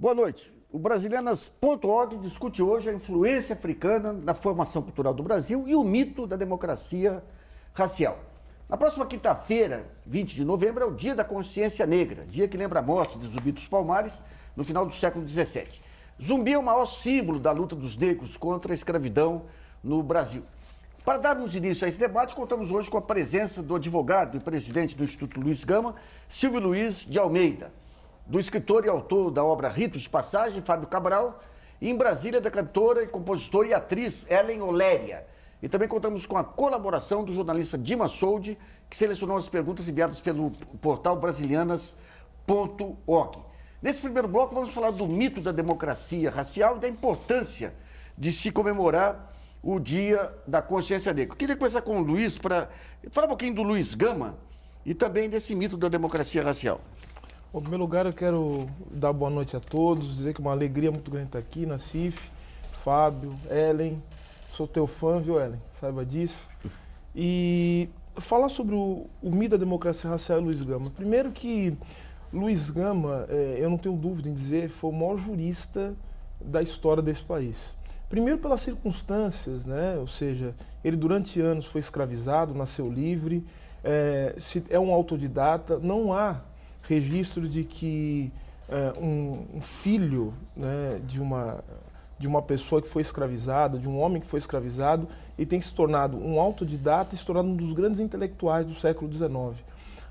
Boa noite. O Brasilianas.org discute hoje a influência africana na formação cultural do Brasil e o mito da democracia racial. Na próxima quinta-feira, 20 de novembro, é o Dia da Consciência Negra, dia que lembra a morte de Zumbi dos Palmares no final do século XVII. Zumbi é o maior símbolo da luta dos negros contra a escravidão no Brasil. Para darmos início a esse debate, contamos hoje com a presença do advogado e presidente do Instituto Luiz Gama, Silvio Luiz de Almeida, do escritor e autor da obra Ritos de Passagem, Fábio Cabral, e em Brasília da cantora, compositora e atriz Ellen Oléria. E também contamos com a colaboração do jornalista Dima Soldi, que selecionou as perguntas enviadas pelo portal brasilianas.org. Nesse primeiro bloco, vamos falar do mito da democracia racial e da importância de se comemorar o Dia da Consciência Negra. Eu queria começar com o Luiz para falar um pouquinho do Luiz Gama e também desse mito da democracia racial. Bom, em primeiro lugar, eu quero dar boa noite a todos, dizer que é uma alegria muito grande estar aqui, Nassif, Fábio, Ellen. Sou teu fã, viu, Ellen? Saiba disso. E falar sobre o mito da democracia racial e Luiz Gama. Primeiro que Luiz Gama, eu não tenho dúvida em dizer, foi o maior jurista da história desse país. Primeiro pelas circunstâncias, né? Ou seja, ele durante anos foi escravizado, nasceu livre, é um autodidata, não há registros de que um filho, né, de uma pessoa que foi escravizada, de um homem que foi escravizado, e tem se tornado um autodidata e se tornado um dos grandes intelectuais do século XIX.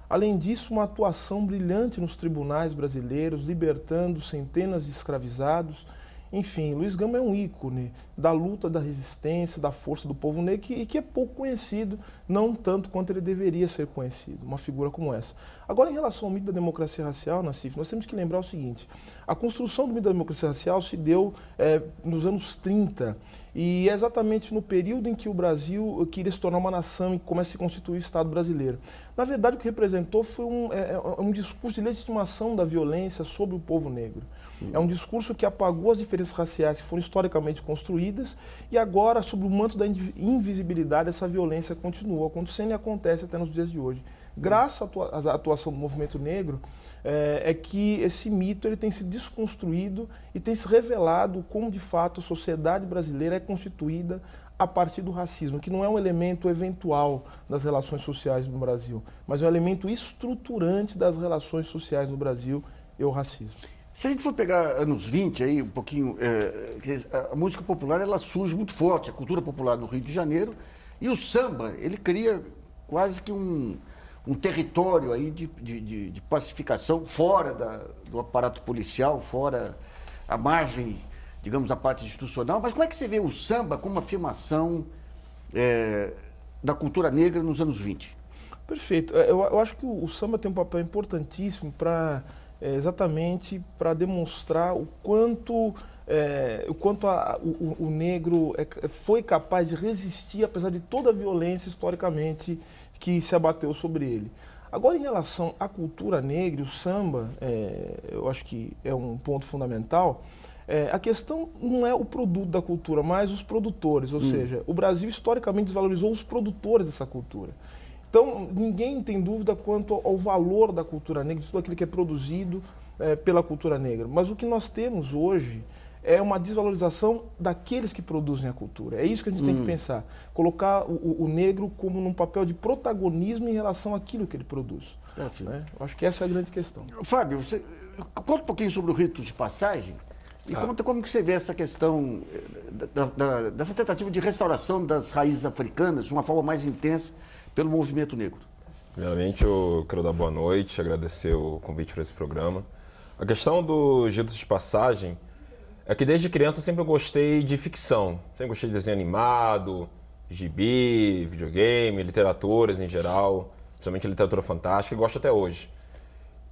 Além disso, uma atuação brilhante nos tribunais brasileiros, libertando centenas de escravizados. Enfim, Luiz Gama é um ícone da luta, da resistência, da força do povo negro e que é pouco conhecido, não tanto quanto ele deveria ser conhecido, uma figura como essa. Agora, em relação ao mito da democracia racial, Nassif, nós temos que lembrar o seguinte: a construção do mito da democracia racial se deu nos anos 30, e é exatamente no período em que o Brasil queria se tornar uma nação e começa a se constituir o Estado brasileiro. Na verdade, o que representou foi um discurso de legitimação da violência sobre o povo negro. É um discurso que apagou as diferenças raciais que foram historicamente construídas e agora, sob o manto da invisibilidade, essa violência continua acontecendo e acontece até nos dias de hoje. Graças à atuação do movimento negro, é que esse mito ele tem sido desconstruído e tem se revelado como, de fato, a sociedade brasileira é constituída a partir do racismo, que não é um elemento eventual das relações sociais no Brasil, mas é um elemento estruturante das relações sociais no Brasil, e o racismo. Se a gente for pegar anos 20, aí, um pouquinho, a música popular ela surge muito forte, a cultura popular no Rio de Janeiro, e o samba, ele cria quase que um território aí de pacificação fora do aparato policial, fora a margem, digamos, da parte institucional. Mas como é que você vê o samba como uma afirmação da cultura negra nos anos 20? Perfeito. Eu acho que o samba tem um papel importantíssimo exatamente para demonstrar o quanto o negro foi capaz de resistir, apesar de toda a violência historicamente que se abateu sobre ele. Agora, em relação à cultura negra, o samba, eu acho que é um ponto fundamental. A questão não é o produto da cultura, mas os produtores, ou seja, o Brasil historicamente desvalorizou os produtores dessa cultura. Então, ninguém tem dúvida quanto ao valor da cultura negra, de tudo aquilo que é produzido pela cultura negra. Mas o que nós temos hoje é uma desvalorização daqueles que produzem a cultura. É isso que a gente tem que pensar. Colocar o negro como num papel de protagonismo em relação àquilo que ele produz. Né? Eu acho que essa é a grande questão. Fábio, conta um pouquinho sobre o Ritos de Passagem e conta como que você vê essa questão dessa tentativa de restauração das raízes africanas de uma forma mais intensa pelo movimento negro. Primeiramente, eu quero dar boa noite, agradecer o convite para esse programa. A questão dos Ritos de Passagem é que desde criança eu sempre gostei de ficção. Sempre gostei de desenho animado, gibi, videogame, literaturas em geral, principalmente literatura fantástica, e gosto até hoje.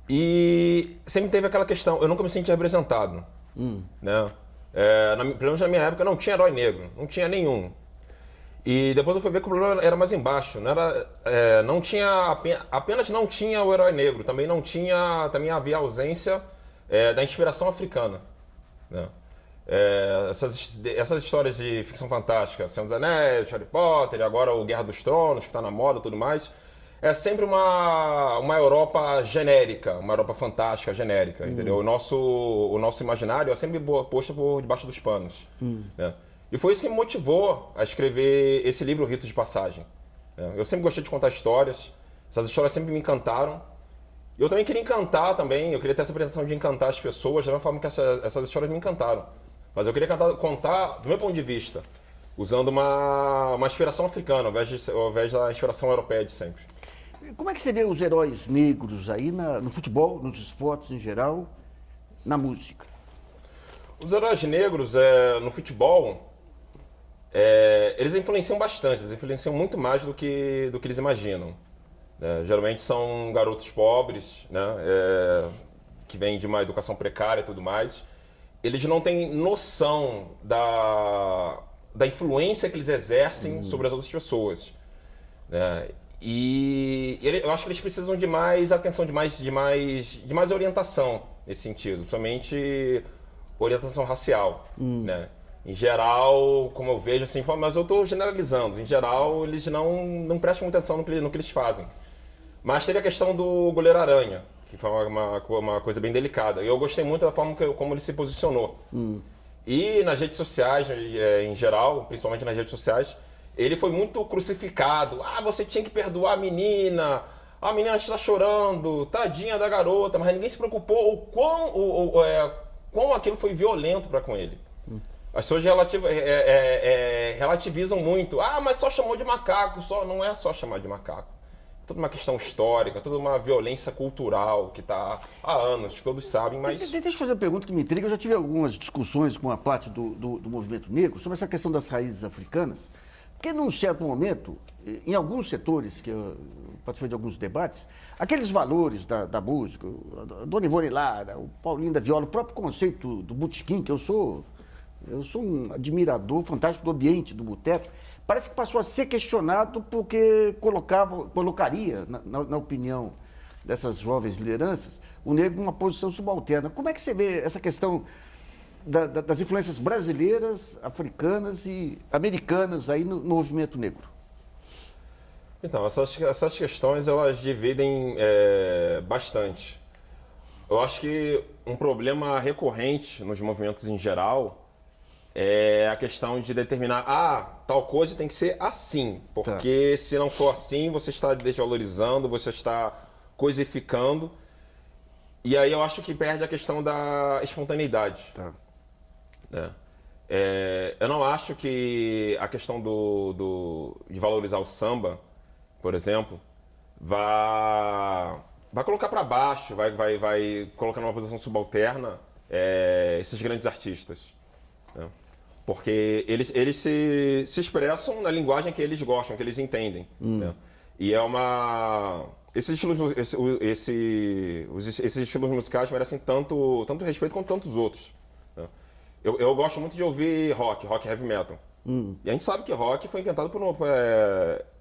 E sempre teve aquela questão, eu nunca me senti representado. Né? Pelo menos na minha época não tinha herói negro, não tinha nenhum. E depois eu fui ver que o problema era mais embaixo, não tinha, apenas não tinha o herói negro, também havia ausência da inspiração africana. Né? Essas histórias de ficção fantástica, Senhor dos Anéis, Harry Potter, e agora o Guerra dos Tronos, que está na moda e tudo mais, é sempre uma Europa genérica, uma Europa fantástica, genérica, entendeu? O nosso imaginário é sempre posto por debaixo dos panos. Né? E foi isso que me motivou a escrever esse livro, Ritos de Passagem. Né? Eu sempre gostei de contar histórias, essas histórias sempre me encantaram. E eu também queria encantar também, eu queria ter essa pretensão de encantar as pessoas da mesma forma que essas histórias me encantaram. Mas eu queria contar do meu ponto de vista, usando uma inspiração africana, ao invés da inspiração europeia de sempre. Como é que você vê os heróis negros aí no futebol, nos esportes em geral, na música? Os heróis negros no futebol, eles influenciam bastante, eles influenciam muito mais do que eles imaginam. Geralmente são garotos pobres, né, que vêm de uma educação precária e tudo mais. Eles não têm noção da influência que eles exercem sobre as outras pessoas. Né? E eu acho que eles precisam de mais atenção, de mais orientação nesse sentido, principalmente orientação racial. Né? Em geral, como eu vejo assim, mas eu estou generalizando, em geral eles não prestam muita atenção no que eles fazem. Mas teve a questão do goleiro Aranha, que foi uma coisa bem delicada. E eu gostei muito da forma como ele se posicionou. E nas redes sociais, em geral, principalmente nas redes sociais, ele foi muito crucificado. Ah, você tinha que perdoar a menina está chorando, tadinha da garota, mas ninguém se preocupou quão aquilo foi violento para com ele. As pessoas relativizam muito. Ah, mas só chamou de macaco. Não é só chamar de macaco. Toda uma questão histórica, toda uma violência cultural que está há anos, que todos sabem, mas... Deixa eu fazer uma pergunta que me intriga. Eu já tive algumas discussões com a parte do movimento negro sobre essa questão das raízes africanas, porque num certo momento, em alguns setores, que eu participei de alguns debates, aqueles valores da música, a Dona Ivone Lara, o Paulinho da Viola, o próprio conceito do botequim, que eu sou um admirador fantástico do ambiente do boteco, parece que passou a ser questionado porque colocaria, na opinião dessas jovens lideranças, o negro numa posição subalterna. Como é que você vê essa questão das influências brasileiras, africanas e americanas aí no movimento negro? Então, essas questões, elas dividem bastante. Eu acho que um problema recorrente nos movimentos em geral é a questão de determinar, tal coisa tem que ser assim, porque se não for assim, você está desvalorizando, você está coisificando, e aí eu acho que perde a questão da espontaneidade. Né? Eu não acho que a questão de valorizar o samba, por exemplo, vai colocar para baixo, vai colocar numa posição subalterna esses grandes artistas. Né? Porque eles se expressam na linguagem que eles gostam, que eles entendem. Né? E esses estilos musicais merecem tanto respeito quanto tantos outros. Né? Eu gosto muito de ouvir rock heavy metal. E a gente sabe que rock foi inventado por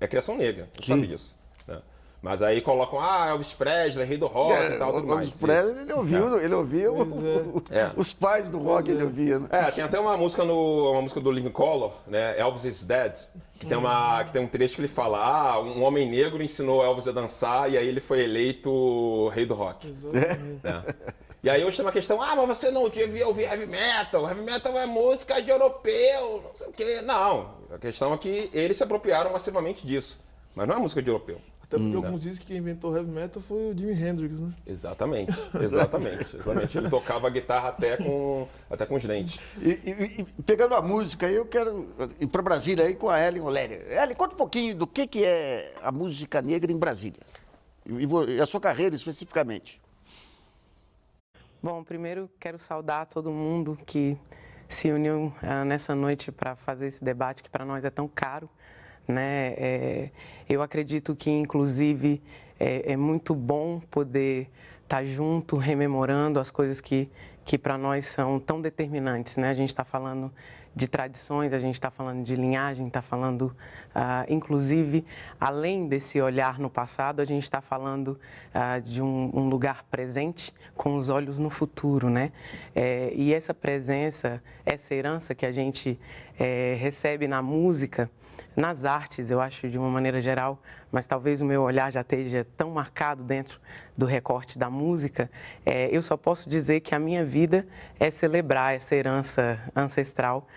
criação negra, a gente sabe disso. Né? Mas aí colocam, Elvis Presley, rei do rock e tal, tudo mais. Elvis Presley, ele ouvia os pais do rock, ele ouvia. Né? Tem até uma música do Living Colour, né, Elvis is Dead, que tem um trecho que ele fala, um homem negro ensinou Elvis a dançar e aí ele foi eleito rei do rock. E aí hoje tem uma questão, mas você não devia ouvir heavy metal é música de europeu, não sei o quê. Não, a questão é que eles se apropriaram massivamente disso, mas não é música de europeu. Até porque alguns dizem que quem inventou heavy metal foi o Jimi Hendrix, né? Exatamente. Ele tocava a guitarra até com os dentes. E pegando a música, eu quero ir para Brasília aí com a Ellen Oléria. Ellen, conta um pouquinho do que é a música negra em Brasília. E a sua carreira especificamente. Bom, primeiro quero saudar todo mundo que se uniu nessa noite para fazer esse debate que para nós é tão caro. Né? Eu acredito que, inclusive, é muito bom poder estar junto, rememorando as coisas que que para nós são tão determinantes, né? A gente está falando de tradições, a gente está falando de linhagem, está falando, inclusive, além desse olhar no passado, a gente está falando de um lugar presente com os olhos no futuro, né? E essa presença, essa herança que a gente recebe na música, nas artes, eu acho, de uma maneira geral, mas talvez o meu olhar já esteja tão marcado dentro do recorte da música, eu só posso dizer que a minha vida é celebrar essa herança ancestral.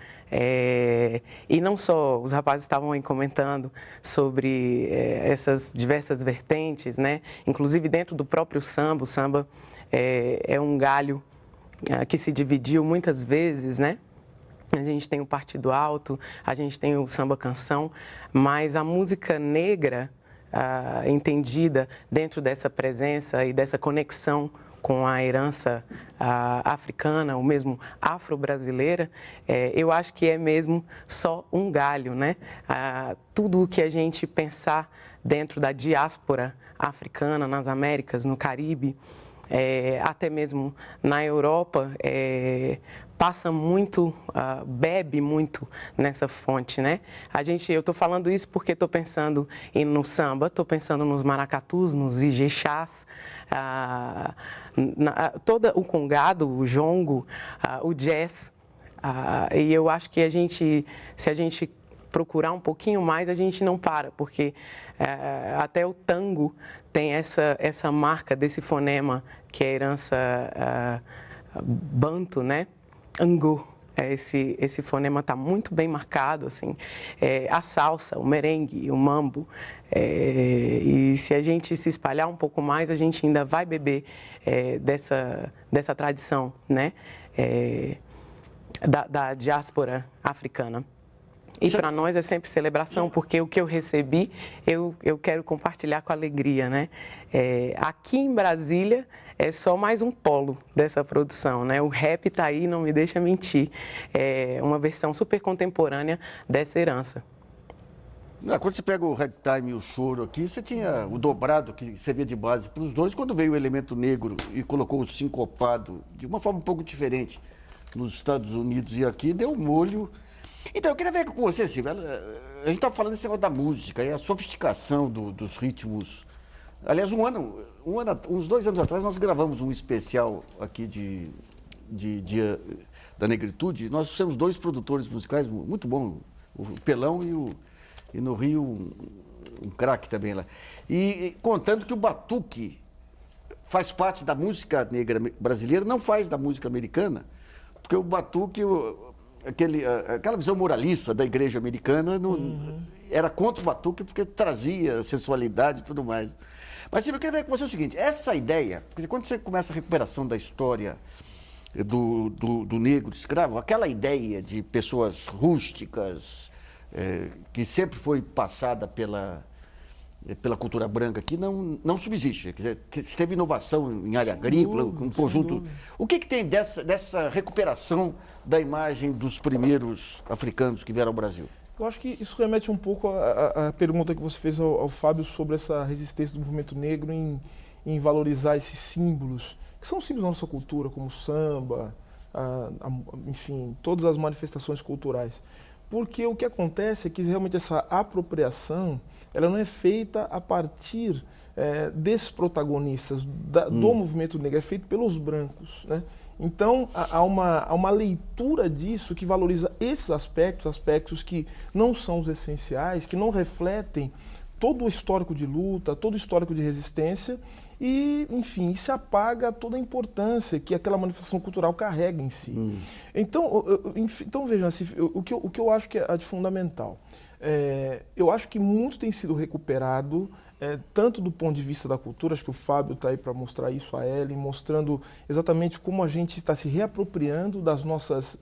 E não só, os rapazes estavam aí comentando sobre essas diversas vertentes, né? Inclusive dentro do próprio samba, o samba é um galho que se dividiu muitas vezes, né? A gente tem o partido alto, a gente tem o samba-canção, mas a música negra, entendida dentro dessa presença e dessa conexão com a herança africana, ou mesmo afro-brasileira, eu acho que é mesmo só um galho, né? Tudo o que a gente pensar dentro da diáspora africana, nas Américas, no Caribe, até mesmo na Europa, passa muito, bebe muito nessa fonte, né? Eu estou falando isso porque estou pensando no samba, estou pensando nos maracatus, nos ijexás, todo o congado, o jongo, o jazz, e eu acho que se a gente procurar um pouquinho mais, a gente não para, porque até o tango tem essa marca desse fonema, que é a herança banto, né? Angu. Esse fonema está muito bem marcado, assim. A salsa, o merengue, o mambo. E se a gente se espalhar um pouco mais, a gente ainda vai beber dessa tradição, né? Da diáspora africana. E para nós é sempre celebração, porque o que eu recebi, eu quero compartilhar com alegria, né? Aqui em Brasília é só mais um polo dessa produção, né? O rap está aí, não me deixa mentir. É uma versão super contemporânea dessa herança. Quando você pega o ragtime e o choro aqui, você tinha o dobrado que servia de base para os dois. Quando veio o elemento negro e colocou o sincopado de uma forma um pouco diferente nos Estados Unidos e aqui, deu um molho. Então, eu queria ver com você, Silvia, a gente estava falando desse negócio da música e a sofisticação dos ritmos. Aliás, uns 2 anos atrás, nós gravamos um especial aqui de Dia da Negritude. Nós temos 2 produtores musicais muito bons, o Pelão e no Rio um craque também lá. E contando que o batuque faz parte da música negra brasileira, não faz da música americana, porque o batuque... Aquela visão moralista da igreja americana era contra o batuque porque trazia sensualidade e tudo mais. Mas, Silvio, eu queria ver com você o seguinte, essa ideia, porque quando você começa a recuperação da história do negro escravo, aquela ideia de pessoas rústicas, que sempre foi passada pela cultura branca aqui, não subsiste. Quer dizer, teve inovação em área agrícola, um conjunto... O que tem dessa recuperação da imagem dos primeiros africanos que vieram ao Brasil? Eu acho que isso remete um pouco à pergunta que você fez ao Fábio sobre essa resistência do movimento negro em valorizar esses símbolos, que são símbolos da nossa cultura, como o samba, enfim, todas as manifestações culturais. Porque o que acontece é que realmente essa apropriação, ela não é feita a partir desses protagonistas do movimento negro, é feito pelos brancos, né? Então, há uma leitura disso que valoriza esses aspectos que não são os essenciais, que não refletem todo o histórico de luta, todo o histórico de resistência e, enfim, se apaga toda a importância que aquela manifestação cultural carrega em si. Então veja, assim, o que eu acho que é de fundamental. Eu acho que muito tem sido recuperado, tanto do ponto de vista da cultura, acho que o Fábio está aí para mostrar isso a Ellen, mostrando exatamente como a gente está se reapropriando das nossas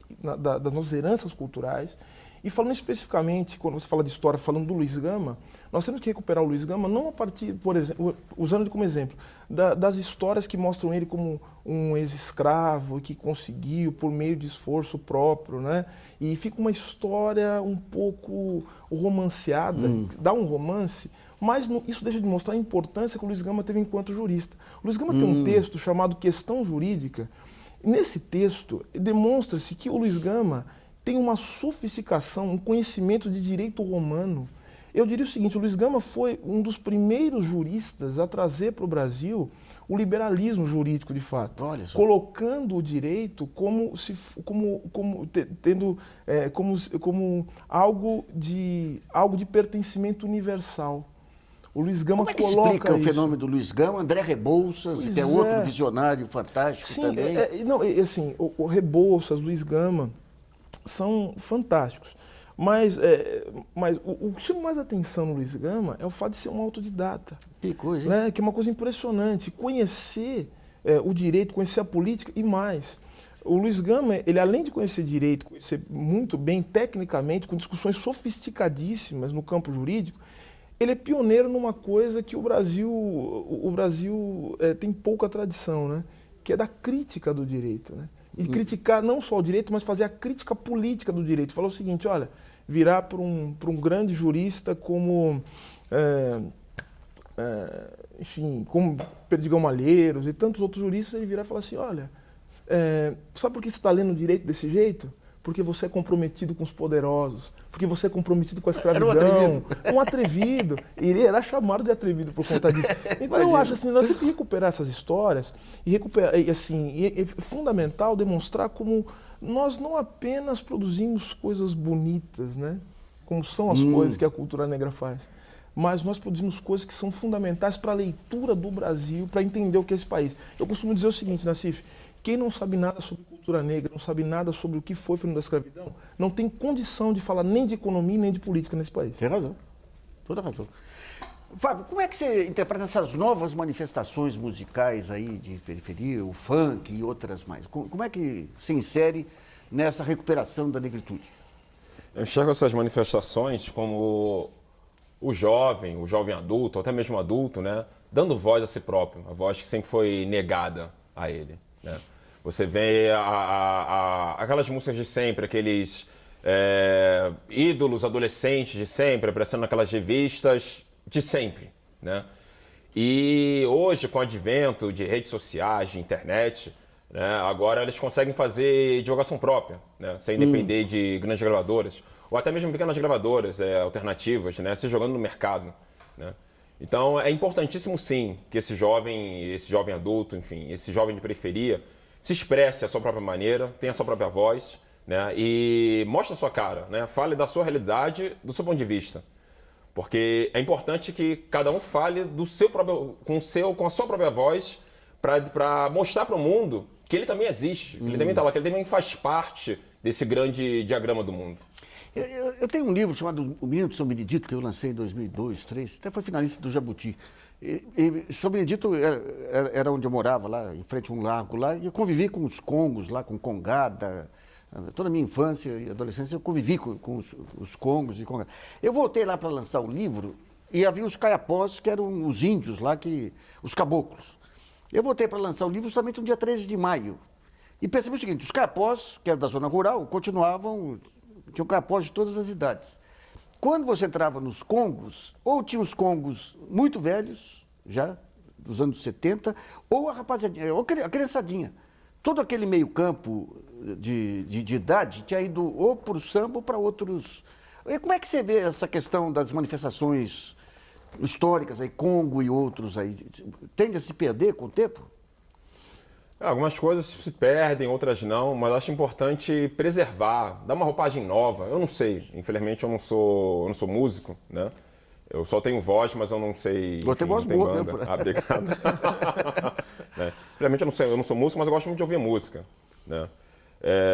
heranças culturais. E falando especificamente, quando você fala de história, falando do Luiz Gama, nós temos que recuperar o Luiz Gama não a partir, por exemplo, usando ele como exemplo, das histórias que mostram ele como um ex-escravo que conseguiu por meio de esforço próprio, né? E fica uma história um pouco romanceada, dá um romance, mas isso deixa de mostrar a importância que o Luiz Gama teve enquanto jurista. O Luiz Gama tem um texto chamado Questão Jurídica, Nesse texto, demonstra-se que o Luiz Gama tem uma sofisticação, um conhecimento de direito romano. Eu diria o seguinte, o Luiz Gama foi um dos primeiros juristas a trazer para o Brasil o liberalismo jurídico, de fato, colocando o direito como algo de pertencimento universal. O Luiz Gama Como é que explica o fenômeno do Luiz Gama? André Rebouças, que é outro visionário fantástico. Sim, também. Assim, o Rebouças, Luiz Gama, são fantásticos. Mas o que chama mais atenção no Luiz Gama é o fato de ser um autodidata. Que coisa, hein? Né? Que é uma coisa impressionante. Conhecer o direito, conhecer a política e mais. O Luiz Gama, ele além de conhecer direito, conhecer muito bem tecnicamente, com discussões sofisticadíssimas no campo jurídico, ele é pioneiro numa coisa que o Brasil tem pouca tradição, né? Que é da crítica do direito, né? E criticar não só o direito, mas fazer a crítica política do direito. Falar o seguinte, olha, virar para um grande jurista como, enfim, como Perdigão Malheiros e tantos outros juristas, ele virar e falar assim, olha, sabe por que você está lendo o direito desse jeito? Porque você é comprometido com os poderosos, porque você é comprometido com a escravidão. Era um atrevido. Ele era chamado de atrevido por conta disso. Então eu acho assim, nós temos que recuperar essas histórias é fundamental demonstrar como nós não apenas produzimos coisas bonitas, né? Como são as coisas que a cultura negra faz, mas nós produzimos coisas que são fundamentais para a leitura do Brasil, para entender o que é esse país. Eu costumo dizer o seguinte, Nassif, quem não sabe nada sobre cultura negra, não sabe nada sobre o que foi o fenômeno da escravidão, não tem condição de falar nem de economia nem de política nesse país. Tem razão, toda razão. Fábio, como é que você interpreta essas novas manifestações musicais aí de periferia, o funk e outras mais? Como é que se insere nessa recuperação da negritude? Eu enxergo essas manifestações como o jovem adulto, ou até mesmo adulto, né, dando voz a si próprio, a voz que sempre foi negada a ele, né? Você vê aquelas músicas de sempre, aqueles ídolos adolescentes de sempre, aparecendo naquelas revistas de sempre, né? E hoje, com o advento de redes sociais, de internet, né, agora eles conseguem fazer divulgação própria, né, sem depender de grandes gravadoras, ou até mesmo pequenas gravadoras alternativas, né, se jogando no mercado, né? Então é importantíssimo sim que esse jovem adulto, enfim, esse jovem de periferia se expresse à sua própria maneira, tenha a sua própria voz, né, e mostre a sua cara, né, fale da sua realidade, do seu ponto de vista. Porque é importante que cada um fale do seu próprio, com a sua própria voz para mostrar para o mundo que ele também existe, que ele também está lá, que ele também faz parte desse grande diagrama do mundo. Eu tenho um livro chamado O Menino de São Benedito, que eu lancei em 2002, 2003, até foi finalista do Jabuti. São Benedito era onde eu morava, lá em frente a um lago lá, e eu convivi com os congos lá, com congada. Toda a minha infância e adolescência eu convivi com os congos e congadas. Eu voltei lá para lançar o livro e havia os caiapós, que eram os índios lá, os caboclos. Eu voltei para lançar o livro justamente no dia 13 de maio. E percebi o seguinte, os caiapós, que eram da zona rural, tinham caiapós de todas as idades. Quando você entrava nos congos, ou tinha os congos muito velhos, já, dos anos 70, ou a rapaziadinha, ou a criançadinha. Todo aquele meio campo de idade tinha ido ou para o samba ou para outros... E como é que você vê essa questão das manifestações históricas, aí, Congo e outros aí? Tende a se perder com o tempo? Algumas coisas se perdem, outras não, mas acho importante preservar, dar uma roupagem nova. Eu não sei, infelizmente eu não sou músico, né? Eu só tenho voz, mas eu não sei. Vou ter voz boa, né? Obrigado. Né? Infelizmente eu não sou músico, mas eu gosto muito de ouvir música, né?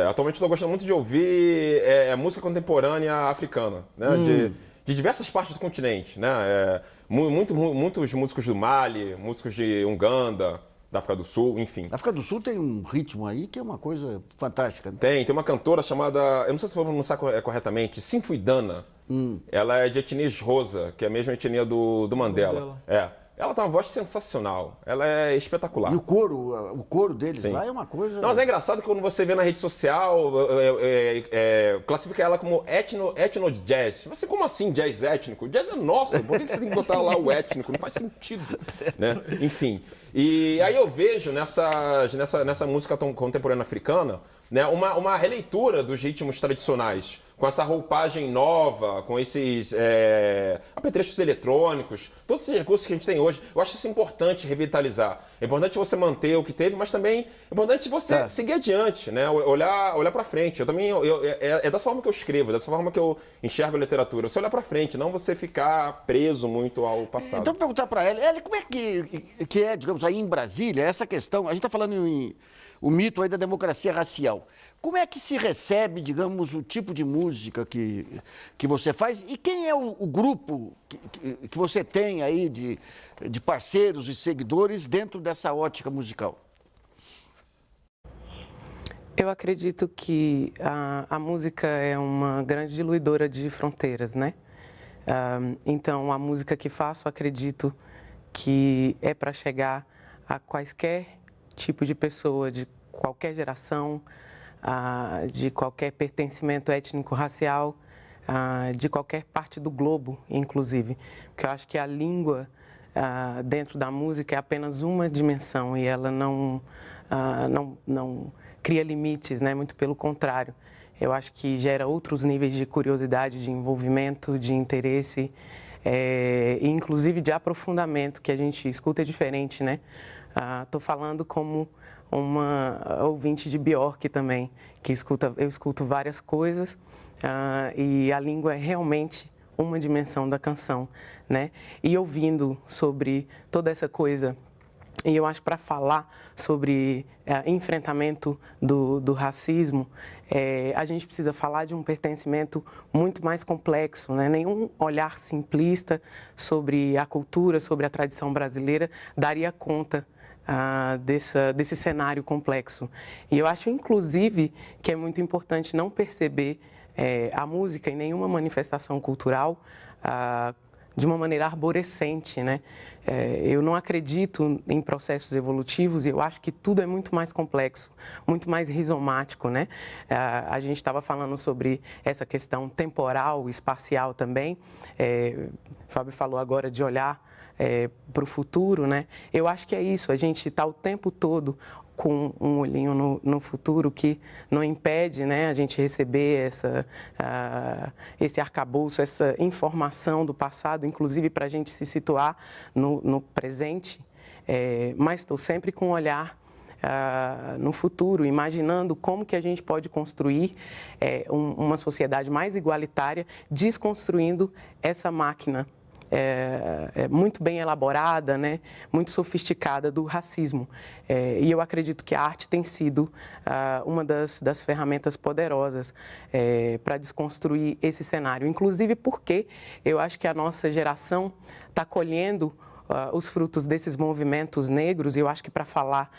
Atualmente estou gostando muito de ouvir música contemporânea africana, né? De diversas partes do continente, né? Muitos músicos do Mali, músicos de Uganda, da África do Sul, enfim. A África do Sul tem um ritmo aí que é uma coisa fantástica. Né? Tem uma cantora chamada, eu não sei se vou pronunciar corretamente, Sinfuidana. Ela é de etnia Xhosa, que é a mesma etnia do Mandela. Ela tem uma voz sensacional, ela é espetacular. E o coro deles Sim. lá é uma coisa... Não, mas é engraçado que quando você vê na rede social, classifica ela como etno-jazz. Mas como assim jazz étnico? Jazz é nosso, por que você tem que botar lá o étnico? Não faz sentido, né? Enfim. E aí eu vejo nessa música contemporânea africana, né, uma releitura dos ritmos tradicionais, com essa roupagem nova, com esses apetrechos eletrônicos, todos esses recursos que a gente tem hoje. Eu acho isso importante revitalizar. É importante você manter o que teve, mas também é importante você seguir adiante, né? Olhar para frente. Eu também é dessa forma que eu escrevo, dessa forma que eu enxergo a literatura. Você olhar para frente, não você ficar preso muito ao passado. Então, perguntar para ela, como é que é, digamos, aí em Brasília, essa questão, a gente está falando o mito aí da democracia racial. Como é que se recebe, digamos, o tipo de música que você faz e quem é o grupo que você tem aí de parceiros e seguidores dentro dessa ótica musical? Eu acredito que a música é uma grande diluidora de fronteiras, né? Então, a música que faço, acredito que é para chegar a quaisquer tipo de pessoa, de qualquer geração, de qualquer pertencimento étnico-racial, de qualquer parte do globo, inclusive. Porque eu acho que a língua dentro da música é apenas uma dimensão e ela não cria limites, né? Muito pelo contrário. Eu acho que gera outros níveis de curiosidade, de envolvimento, de interesse, e inclusive de aprofundamento, que a gente escuta diferente, né? Estou falando como uma ouvinte de Björk também, que eu escuto várias coisas, e a língua é realmente uma dimensão da canção, né? E ouvindo sobre toda essa coisa, e eu acho para falar sobre enfrentamento do racismo, a gente precisa falar de um pertencimento muito mais complexo, né? Nenhum olhar simplista sobre a cultura, sobre a tradição brasileira daria conta desse cenário complexo. E eu acho, inclusive, que é muito importante não perceber a música em nenhuma manifestação cultural de uma maneira arborescente, né? Eu não acredito em processos evolutivos e eu acho que tudo é muito mais complexo, muito mais rizomático, né? A gente estava falando sobre essa questão temporal, espacial também. O Fábio falou agora de olhar para o futuro, né? Eu acho que é isso, a gente está o tempo todo com um olhinho no futuro que não impede, né, a gente receber esse arcabouço, essa informação do passado, inclusive para a gente se situar no presente, mas estou sempre com um olhar no futuro, imaginando como que a gente pode construir uma sociedade mais igualitária, desconstruindo essa máquina muito bem elaborada, né, muito sofisticada do racismo. E eu acredito que a arte tem sido uma das ferramentas poderosas para desconstruir esse cenário. Inclusive porque eu acho que a nossa geração está colhendo os frutos desses movimentos negros, e eu acho que para falar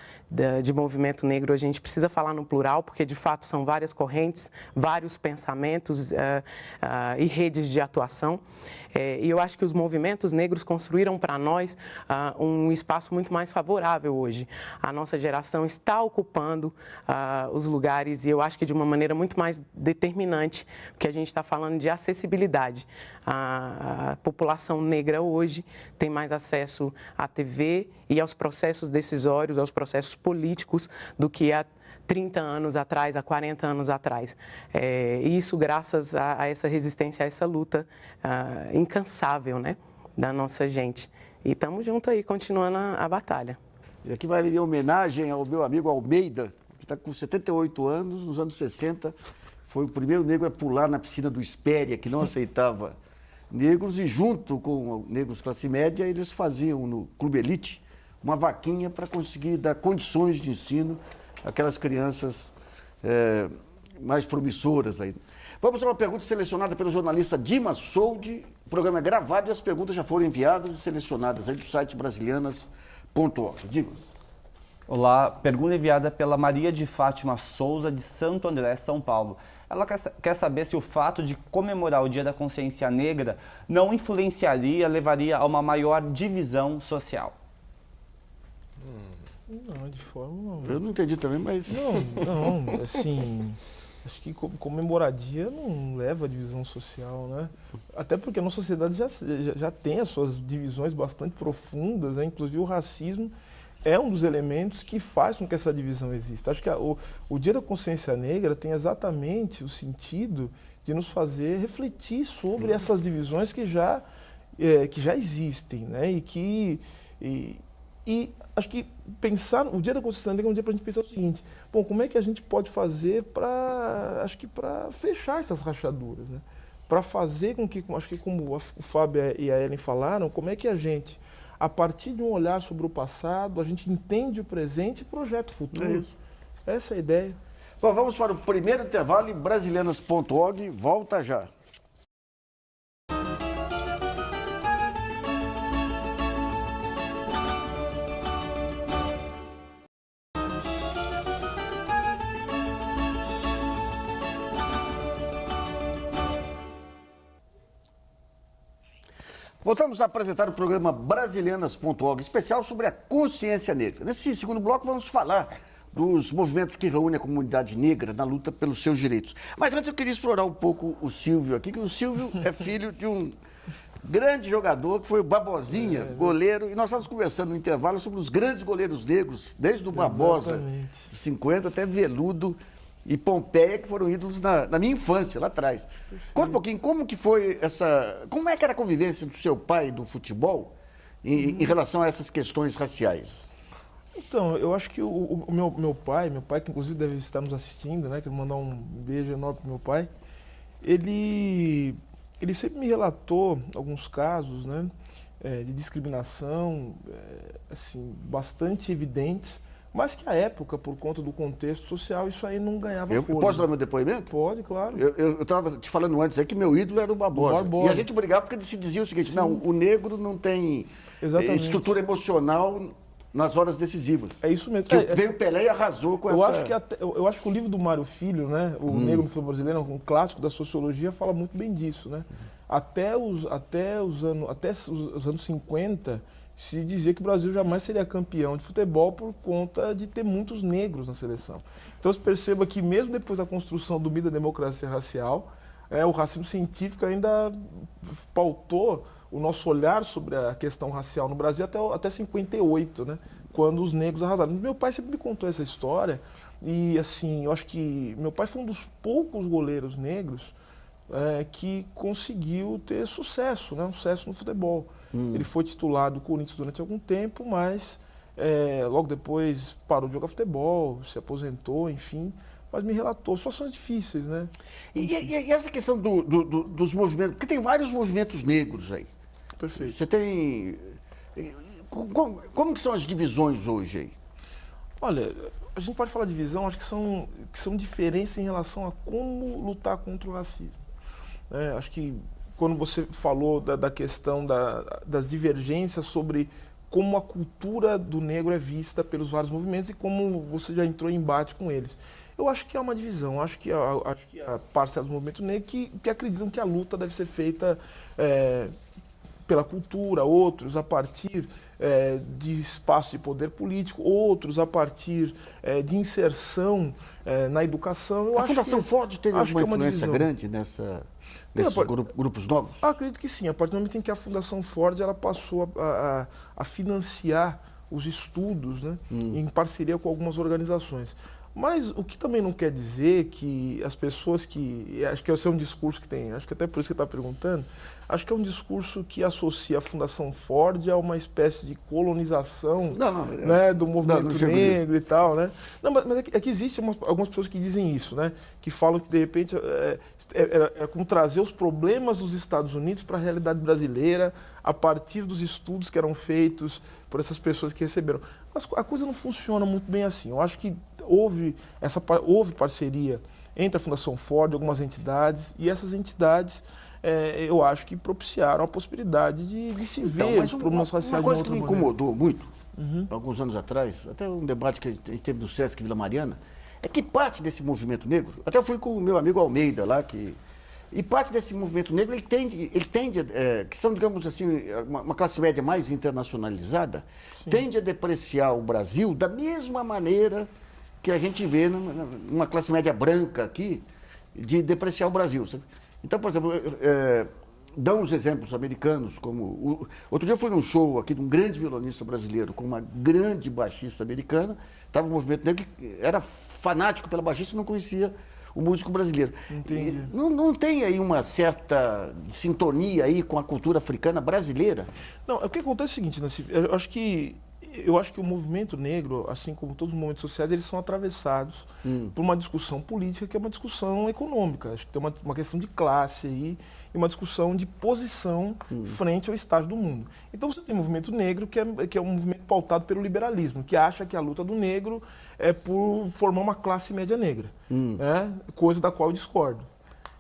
de movimento negro a gente precisa falar no plural, porque de fato são várias correntes, vários pensamentos e redes de atuação. E eu acho que os movimentos negros construíram para nós um espaço muito mais favorável hoje. A nossa geração está ocupando os lugares, e eu acho que de uma maneira muito mais determinante, porque a gente está falando de acessibilidade. A população negra hoje tem mais acesso à TV e aos processos decisórios, aos processos políticos, do que há 30 anos atrás, há 40 anos atrás. E isso graças a essa resistência, a essa luta incansável, né, da nossa gente. E estamos juntos aí, continuando a batalha. E aqui vai em homenagem ao meu amigo Almeida, que está com 78 anos, nos anos 60, foi o primeiro negro a pular na piscina do Espéria, que não aceitava negros, e junto com negros classe média, eles faziam no Clube Elite uma vaquinha para conseguir dar condições de ensino àquelas crianças mais promissoras aí. Vamos a uma pergunta selecionada pelo jornalista Dimas Soldi. O programa é gravado e as perguntas já foram enviadas e selecionadas aí do site brasilianas.org. Dimas. Olá, pergunta enviada pela Maria de Fátima Souza, de Santo André, São Paulo. ela quer saber se o fato de comemorar o Dia da Consciência Negra não influenciaria, levaria a uma maior divisão social. Não, de forma... Eu não entendi também, mas... Não, assim... Acho que comemoradia não leva a divisão social, né? Até porque a nossa sociedade já tem as suas divisões bastante profundas, né? Inclusive o racismo é um dos elementos que faz com que essa divisão exista. Acho que o Dia da Consciência Negra tem exatamente o sentido de nos fazer refletir sobre essas divisões que já existem, né? E acho que pensar, o Dia da Consciência Negra é um dia para a gente pensar o seguinte: bom, como é que a gente pode fazer para fechar essas rachaduras, né? Para fazer com que, acho que como o Fábio e a Ellen falaram, como é que a gente, a partir de um olhar sobre o passado, a gente entende o presente e projeta o futuro. É isso. Essa é a ideia. Bom, vamos para o primeiro intervalo e brasilianas.org volta já. Voltamos a apresentar o programa Brasilianas.org, especial sobre a consciência negra. Nesse segundo bloco vamos falar dos movimentos que reúnem a comunidade negra na luta pelos seus direitos. Mas antes eu queria explorar um pouco o Silvio aqui, que o Silvio é filho de um grande jogador, que foi o Barbosinha, goleiro, e nós estávamos conversando no intervalo sobre os grandes goleiros negros, desde o Barbosa, de 50 até Veludo e Pompeia, que foram ídolos na minha infância, lá atrás. Conta um pouquinho, como que foi como é que era a convivência do seu pai do futebol em relação a essas questões raciais? Então, eu acho que o meu pai, que inclusive deve estar nos assistindo, né? Quero mandar um beijo enorme pro meu pai. Ele sempre me relatou alguns casos, né? De discriminação, assim, bastante evidentes, mas que à época, por conta do contexto social, isso aí não ganhava Eu fôlego. posso dar meu depoimento? Pode, claro. Eu estava te falando antes, que meu ídolo era o Barbosa. E a gente brigava porque se dizia o seguinte: não, o negro não tem estrutura emocional nas horas decisivas. É isso mesmo. Veio o Pelé e arrasou com eu essa... Eu acho que o livro do Mário Filho, né, O Negro no Futebol Brasileiro, um clássico da sociologia, fala muito bem disso, né? Até os anos 50, se dizia que o Brasil jamais seria campeão de futebol por conta de ter muitos negros na seleção. Então você perceba que mesmo depois da construção do mito da democracia racial, o racismo científico ainda pautou o nosso olhar sobre a questão racial no Brasil até 58, né, quando os negros arrasaram. Meu pai sempre me contou essa história e, assim, eu acho que meu pai foi um dos poucos goleiros negros que conseguiu ter sucesso, né, um sucesso no futebol. Ele foi titular do Corinthians durante algum tempo, mas logo depois parou de jogar futebol, se aposentou, enfim, mas me relatou situações difíceis, né? E essa questão dos movimentos, porque tem vários movimentos negros aí. Perfeito. Você tem... Como que são as divisões hoje aí? Olha, a gente pode falar de divisão, acho que são diferentes em relação a como lutar contra o racismo. Acho que quando você falou da questão das divergências sobre como a cultura do negro é vista pelos vários movimentos e como você já entrou em embate com eles. Eu acho que há uma divisão, acho que há parcelas do movimento negro que acreditam que a luta deve ser feita pela cultura, outros a partir de espaço de poder político, outros a partir de inserção na educação. A Fundação Ford teve alguma influência grande nesses grupos novos? Acredito que sim. A partir do momento em que a Fundação Ford ela passou a financiar os estudos, né, em parceria com algumas organizações. Mas o que também não quer dizer que as pessoas acho que esse é um discurso que tem, acho que até por isso que você está perguntando, acho que é um discurso que associa a Fundação Ford a uma espécie de colonização né, do movimento negro e tal, né? Não, mas é que existem algumas pessoas que dizem isso, né? Que falam que de repente é como trazer os problemas dos Estados Unidos para a realidade brasileira a partir dos estudos que eram feitos por essas pessoas que receberam. Mas a coisa não funciona muito bem assim. Eu acho que houve parceria entre a Fundação Ford e algumas entidades, e essas entidades, eu acho que propiciaram a possibilidade de se ver os problemas raciais. Uma coisa que me incomodou muito, alguns anos atrás, até um debate que a gente teve no Sesc Vila Mariana, é que parte desse movimento negro, até fui com o meu amigo Almeida lá, e parte desse movimento negro, ele tende que são, digamos assim, uma classe média mais internacionalizada, tende a depreciar o Brasil da mesma maneira que a gente vê numa classe média branca aqui, de depreciar o Brasil. Sabe? Então, por exemplo, dão os exemplos americanos, como... Outro dia eu fui num show aqui de um grande violonista brasileiro com uma grande baixista americana, estava um movimento negro que era fanático pela baixista e não conhecia o músico brasileiro. Não tem aí uma certa sintonia aí com a cultura africana brasileira? Não, o que acontece é o seguinte, Nassif, eu acho que o movimento negro, assim como todos os movimentos sociais, eles são atravessados por uma discussão política que é uma discussão econômica. Acho que tem uma questão de classe aí e uma discussão de posição frente ao estágio do mundo. Então você tem o movimento negro, que é um movimento pautado pelo liberalismo, que acha que a luta do negro é por formar uma classe média negra, coisa da qual eu discordo.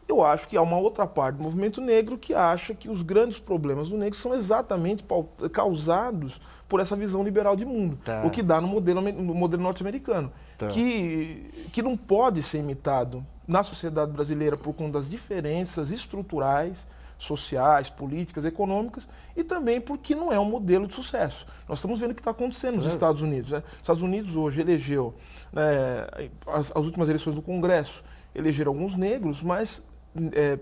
Eu acho que há uma outra parte do movimento negro que acha que os grandes problemas do negro são exatamente causados por essa visão liberal de mundo, o que dá no modelo norte-americano, que não pode ser imitado na sociedade brasileira por conta das diferenças estruturais, sociais, políticas, econômicas, e também porque não é um modelo de sucesso. Nós estamos vendo o que está acontecendo nos Estados Unidos. Né? Os Estados Unidos hoje elegeu, as últimas eleições do Congresso, elegeram alguns negros, mas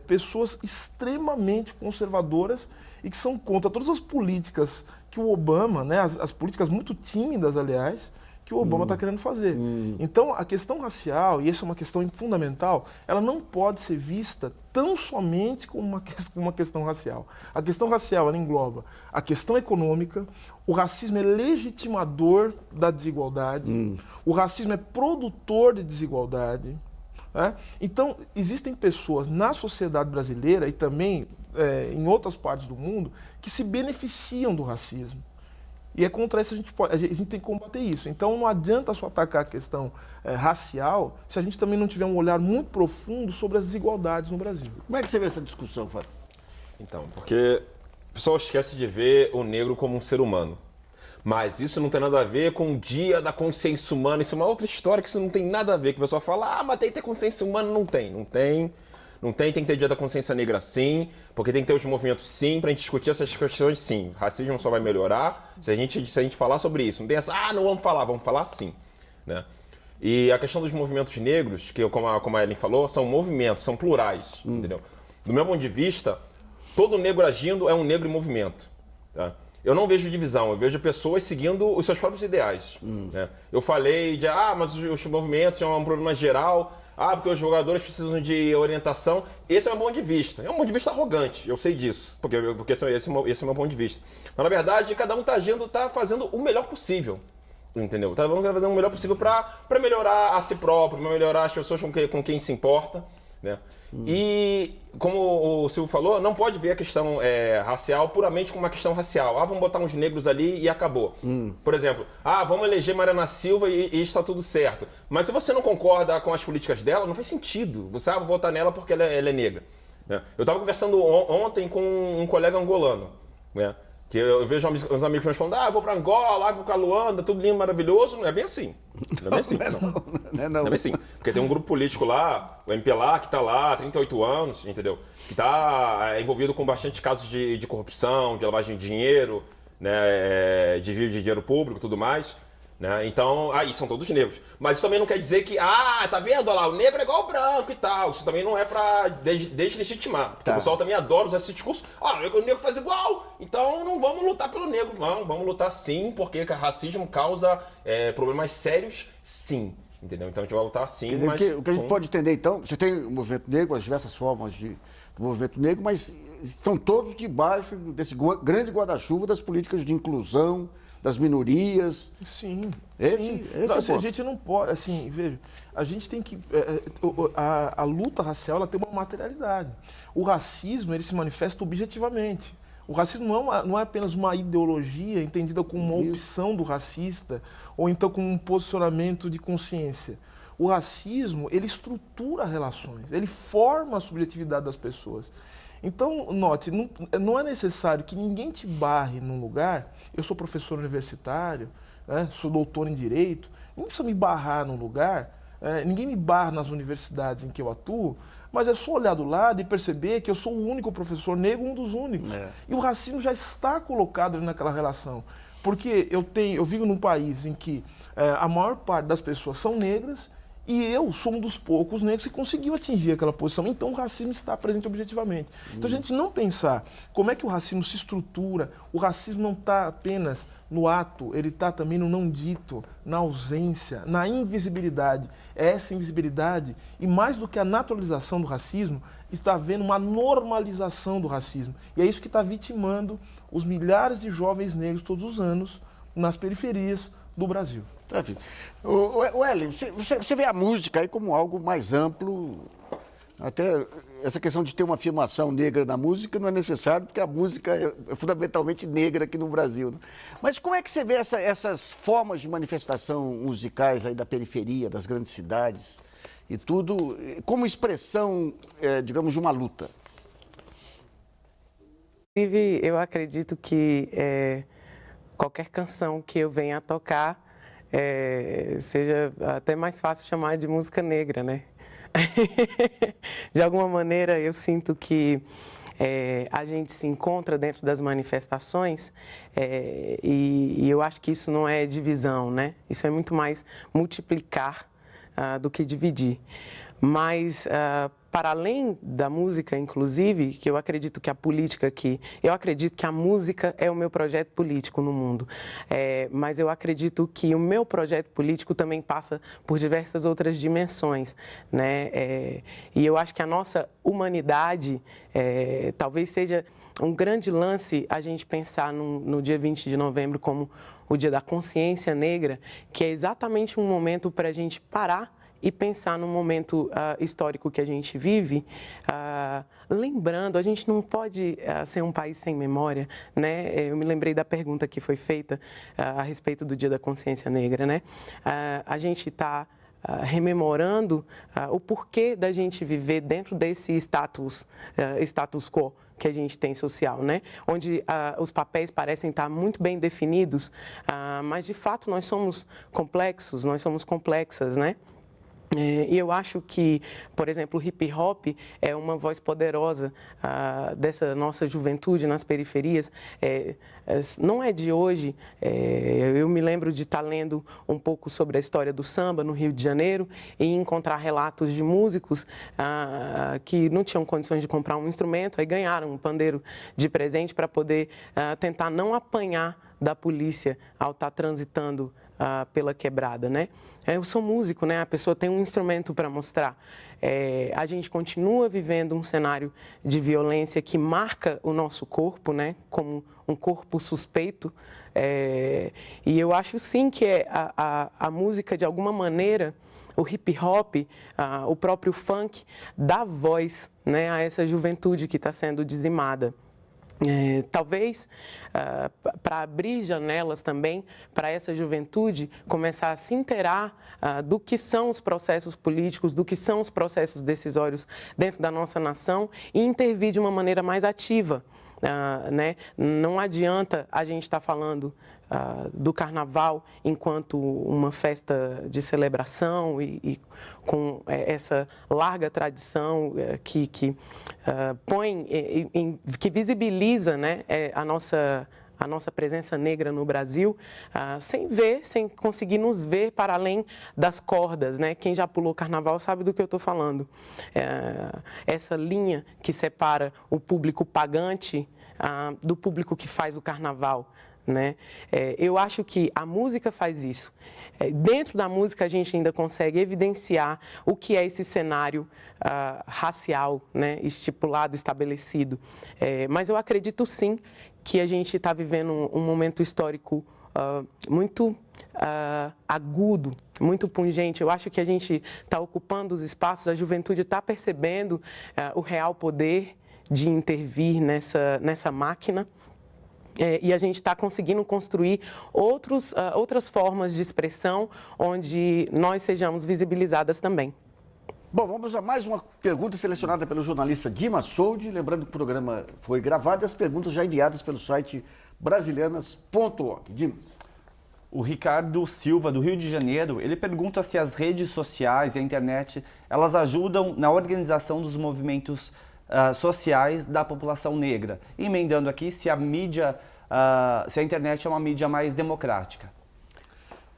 pessoas extremamente conservadoras e que são contra todas as políticas que o Obama, as políticas muito tímidas, aliás, que o Obama está querendo fazer. Então, a questão racial, e essa é uma questão fundamental, ela não pode ser vista tão somente como uma questão racial. A questão racial, ela engloba a questão econômica, o racismo é legitimador da desigualdade, o racismo é produtor de desigualdade. Então, existem pessoas na sociedade brasileira e também em outras partes do mundo que se beneficiam do racismo. E é contra isso a gente tem que combater isso. Então, não adianta só atacar a questão racial se a gente também não tiver um olhar muito profundo sobre as desigualdades no Brasil. Como é que você vê essa discussão, Fábio? Então, porque o pessoal esquece de ver o negro como um ser humano. Mas isso não tem nada a ver com o dia da consciência humana. Isso é uma outra história que isso não tem nada a ver. Que o pessoal fala, mas tem que ter consciência humana. Não tem que ter dia da consciência negra sim, porque tem que ter os movimentos sim, pra gente discutir essas questões sim. Racismo só vai melhorar se a gente falar sobre isso. Não tem essa, não vamos falar sim. Né? E a questão dos movimentos negros, que como a Ellen falou, são movimentos, são plurais. Entendeu? Do meu ponto de vista, todo negro agindo é um negro em movimento. Tá? Eu não vejo divisão, eu vejo pessoas seguindo os seus próprios ideais. Né? Eu falei de, mas os movimentos são um problema geral, porque os jogadores precisam de orientação. Esse é um ponto de vista. É um ponto de vista arrogante, eu sei disso, porque esse é o meu ponto de vista. Mas, na verdade, cada um está fazendo o melhor possível. Entendeu? Tá fazendo o melhor possível para melhorar a si próprio, para melhorar as pessoas com quem se importa. Né? E, como o Silvio falou, não pode ver a questão racial puramente como uma questão racial. Vamos botar uns negros ali e acabou. Por exemplo, vamos eleger Mariana Silva e está tudo certo. Mas se você não concorda com as políticas dela, não faz sentido. Você vou votar nela porque ela é negra. Né? Eu estava conversando ontem com um colega angolano, né? Que eu vejo uns amigos meus falando, eu vou para Angola, vou para Luanda, tudo lindo, maravilhoso. Não é bem assim. Não é bem assim. Não é bem assim. Porque tem um grupo político lá, o MPLA, que está lá há 38 anos, entendeu? Que está envolvido com bastante casos de corrupção, de lavagem de dinheiro, né? Desvio de dinheiro público e tudo mais. Né? Então, e são todos negros. Mas isso também não quer dizer que, tá vendo, olha lá, o negro é igual ao branco e tal. Isso também não é pra deslegitimar. O pessoal também adora usar esse discurso. O negro faz igual, então não vamos lutar pelo negro. Não, vamos lutar sim, porque racismo causa problemas sérios, sim. Entendeu? Então a gente vai lutar sim, mas... O que a gente pode entender, então, você tem o movimento negro, as diversas formas do movimento negro, mas estão todos debaixo desse grande guarda-chuva das políticas de inclusão, das minorias. Sim. Esse a gente não pode, assim, veja, a gente tem que... A luta racial, ela tem uma materialidade. O racismo, ele se manifesta objetivamente. O racismo não é apenas uma ideologia entendida como uma opção do racista ou então como um posicionamento de consciência. O racismo, ele estrutura relações, ele forma a subjetividade das pessoas. Então, note, não é necessário que ninguém te barre num lugar. Eu sou professor universitário, sou doutor em Direito, não precisa me barrar num lugar ninguém me barra nas universidades em que eu atuo, mas é só olhar do lado e perceber que eu sou o único professor negro, um dos únicos. E o racismo já está colocado ali naquela relação. Porque eu vivo num país em que a maior parte das pessoas são negras e eu sou um dos poucos negros que conseguiu atingir aquela posição. Então o racismo está presente objetivamente. Então a gente não pensar como é que o racismo se estrutura, o racismo não está apenas no ato, ele está também no não dito, na ausência, na invisibilidade. É essa invisibilidade, e mais do que a naturalização do racismo, está havendo uma normalização do racismo. E é isso que está vitimando os milhares de jovens negros todos os anos nas periferias do Brasil. Ellen, você vê a música aí como algo mais amplo, até essa questão de ter uma afirmação negra na música não é necessário, porque a música é fundamentalmente negra aqui no Brasil, né? Mas como é que você vê essas formas de manifestação musicais aí da periferia, das grandes cidades e tudo, como expressão, digamos, de uma luta? Inclusive, eu acredito que qualquer canção que eu venha a tocar seja até mais fácil chamar de música negra, né? De alguma maneira, eu sinto que a gente se encontra dentro das manifestações e eu acho que isso não é divisão, né? Isso é muito mais multiplicar do que dividir. Mas, para além da música, inclusive, que eu acredito que a política eu acredito que a música é o meu projeto político no mundo, mas eu acredito que o meu projeto político também passa por diversas outras dimensões, né? E eu acho que a nossa humanidade talvez seja um grande lance a gente pensar no dia 20 de novembro como o Dia da Consciência Negra, que é exatamente um momento para a gente parar e pensar no momento histórico que a gente vive, lembrando, a gente não pode ser um país sem memória, né? Eu me lembrei da pergunta que foi feita a respeito do Dia da Consciência Negra, né? A gente está rememorando o porquê da gente viver dentro desse status quo que a gente tem social, né? Onde os papéis parecem estar muito bem definidos, mas de fato nós somos complexos, nós somos complexas, né? E eu acho que, por exemplo, o hip hop é uma voz poderosa dessa nossa juventude nas periferias. Não é de hoje. Eu me lembro de estar lendo um pouco sobre a história do samba no Rio de Janeiro e encontrar relatos de músicos que não tinham condições de comprar um instrumento, aí ganharam um pandeiro de presente para poder tentar não apanhar da polícia ao estar transitando pela quebrada, né? Eu sou músico, né? A pessoa tem um instrumento para mostrar. A gente continua vivendo um cenário de violência que marca o nosso corpo, né? Como um corpo suspeito. E eu acho sim que a música, de alguma maneira, o hip hop, o próprio funk, dá voz, né, a essa juventude que está sendo dizimada. Talvez para abrir janelas também para essa juventude começar a se inteirar do que são os processos políticos, do que são os processos decisórios dentro da nossa nação e intervir de uma maneira mais ativa. Né? Não adianta a gente estar falando do carnaval enquanto uma festa de celebração e com essa larga tradição que põe, que visibiliza, né, a nossa presença negra no Brasil, sem conseguir nos ver para além das cordas, né? Quem já pulou carnaval sabe do que eu estou falando. Essa linha que separa o público pagante do público que faz o carnaval, né? Eu acho que a música faz isso. Dentro da música a gente ainda consegue evidenciar o que é esse cenário racial, né, estipulado, estabelecido. Mas eu acredito sim que a gente está vivendo um momento histórico muito agudo, muito pungente. Eu acho que a gente está ocupando os espaços, a juventude está percebendo o real poder de intervir nessa máquina. E a gente está conseguindo construir outras formas de expressão onde nós sejamos visibilizadas também. Bom, vamos a mais uma pergunta selecionada pelo jornalista Dimas Soldi. Lembrando que o programa foi gravado e as perguntas já enviadas pelo site brasilianas.org. Dimas. O Ricardo Silva, do Rio de Janeiro, ele pergunta se as redes sociais e a internet, elas ajudam na organização dos movimentos sociais da população negra. Emendando aqui se a mídia, se a internet é uma mídia mais democrática.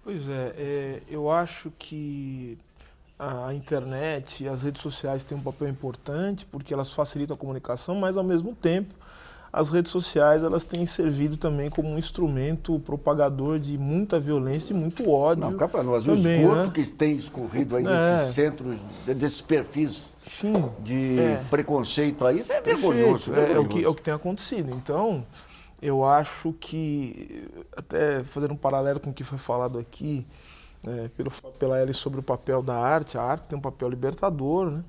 Pois é, eu acho que a internet e as redes sociais têm um papel importante porque elas facilitam a comunicação, mas ao mesmo tempo as redes sociais elas têm servido também como um instrumento propagador de muita violência e muito ódio. Não, cá para nós, o também, esgoto né? que tem escorrido aí desses centros, desses perfis de preconceito aí, isso é vergonhoso. É o que tem acontecido. Então, eu acho que, até fazendo um paralelo com o que foi falado aqui, pela Ellie sobre o papel da arte, a arte tem um papel libertador, né?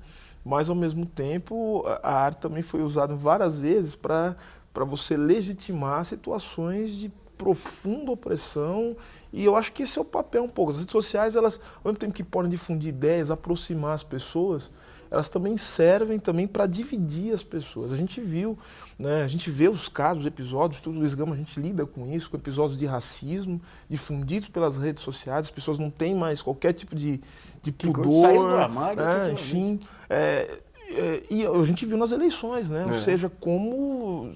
Mas ao mesmo tempo a arte também foi usada várias vezes para você legitimar situações de profunda opressão, e eu acho que esse é o papel um pouco. As redes sociais, elas, ao mesmo tempo que podem difundir ideias, aproximar as pessoas, elas também servem também para dividir as pessoas. A gente viu, né, a gente vê os casos, os episódios, tudo Luiz Gama, a gente lida com isso, com episódios de racismo difundidos pelas redes sociais, as pessoas não têm mais qualquer tipo de pudor, saiu do armário, enfim. E a gente viu nas eleições, né? Ou seja, como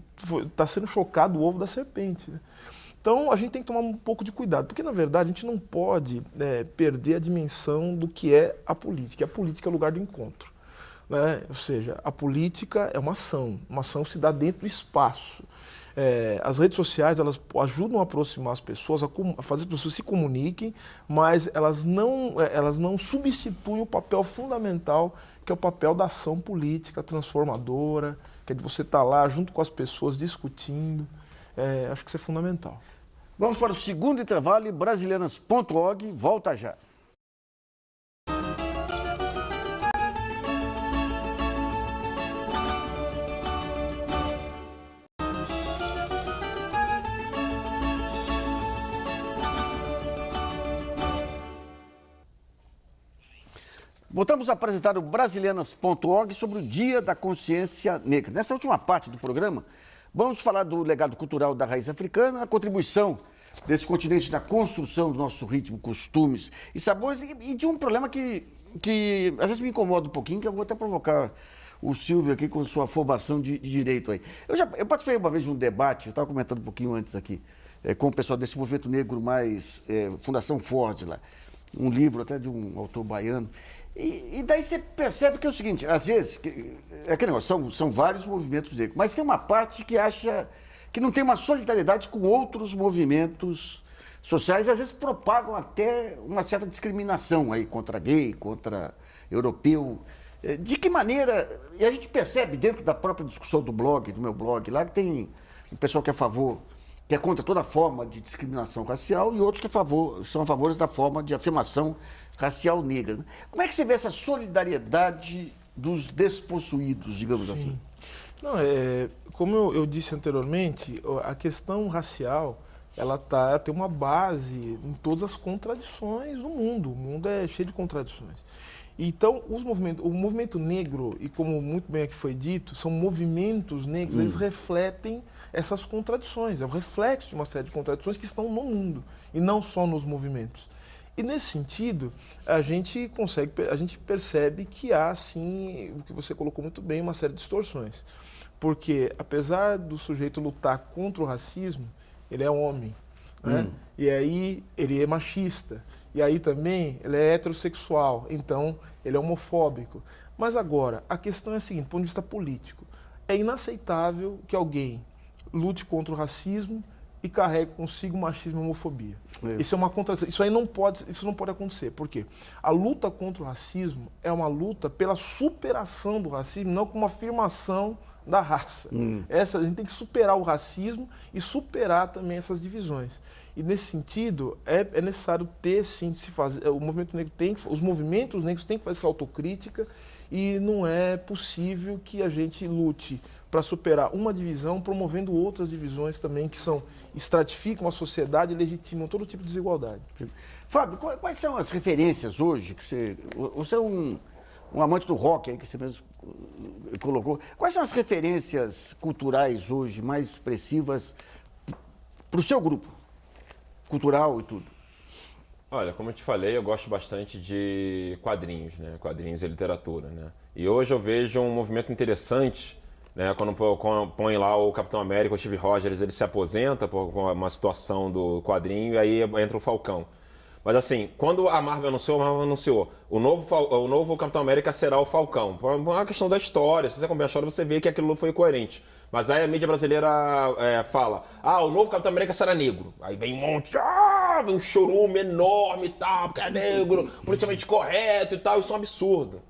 está sendo chocado o ovo da serpente, né? Então, a gente tem que tomar um pouco de cuidado, porque, na verdade, a gente não pode perder a dimensão do que é a política. A política é o lugar do encontro, né? Ou seja, a política é uma ação se dá dentro do espaço. As redes sociais, elas ajudam a aproximar as pessoas, a fazer as pessoas se comuniquem, mas elas não substituem o papel fundamental, que é o papel da ação política transformadora, que é de você estar lá junto com as pessoas discutindo. Acho que isso é fundamental. Vamos para o segundo intervalo e brasilianas.org volta já. Voltamos a apresentar o brasilianas.org sobre o Dia da Consciência Negra. Nessa última parte do programa, vamos falar do legado cultural da raiz africana, a contribuição desse continente na construção do nosso ritmo, costumes e sabores, e de um problema que às vezes me incomoda um pouquinho, que eu vou até provocar o Silvio aqui com sua formação de direito aí. Eu participei uma vez de um debate, eu estava comentando um pouquinho antes aqui, com o pessoal desse movimento negro mais Fundação Ford lá, um livro até de um autor baiano. E daí você percebe que é o seguinte, às vezes, aquele negócio, são vários movimentos negros, mas tem uma parte que acha que não tem uma solidariedade com outros movimentos sociais, e às vezes propagam até uma certa discriminação aí contra gay, contra europeu. De que maneira, e a gente percebe dentro da própria discussão do meu blog lá, que tem um pessoal que é contra toda forma de discriminação racial e outros que são a favor da forma de afirmação racial negra. Como é que você vê essa solidariedade dos despossuídos, digamos assim? Não, como eu disse anteriormente, a questão racial ela tem uma base em todas as contradições do mundo. O mundo é cheio de contradições. Então, o movimento negro, e como muito bem aqui foi dito, são movimentos negros, eles refletem essas contradições, é o reflexo de uma série de contradições que estão no mundo, e não só nos movimentos. E nesse sentido, a gente percebe que há, sim, o que você colocou muito bem, uma série de distorções. Porque, apesar do sujeito lutar contra o racismo, ele é homem, né? E aí ele é machista, e aí também ele é heterossexual, então ele é homofóbico. Mas agora, a questão é a seguinte, do ponto de vista político, é inaceitável que alguém lute contra o racismo e carregue consigo machismo e homofobia. Isso é uma contradição. Isso não pode acontecer. Por quê? A luta contra o racismo é uma luta pela superação do racismo, não como uma afirmação da raça. A gente tem que superar o racismo e superar também essas divisões. E nesse sentido, é necessário ter, sim, os movimentos negros têm que fazer essa autocrítica, e não é possível que a gente lute para superar uma divisão, promovendo outras divisões também que estratificam a sociedade e legitimam todo tipo de desigualdade. Fábio, quais são as referências hoje que você é um amante do rock aí que você mesmo colocou. Quais são as referências culturais hoje mais expressivas para o seu grupo cultural e tudo? Olha, como eu te falei, eu gosto bastante de quadrinhos, né? Quadrinhos e literatura, né? E hoje eu vejo um movimento interessante, né? Quando põe lá o Capitão América, o Steve Rogers, ele se aposenta por uma situação do quadrinho e aí entra o Falcão. Mas assim, quando a Marvel anunciou o novo Capitão América será o Falcão. Por uma questão da história, se você acompanhar a história, você vê que aquilo foi coerente. Mas aí a mídia brasileira fala, o novo Capitão América será negro. Aí vem um monte, vem um chorume enorme e tal, porque é negro, politicamente correto e tal. Isso é um absurdo,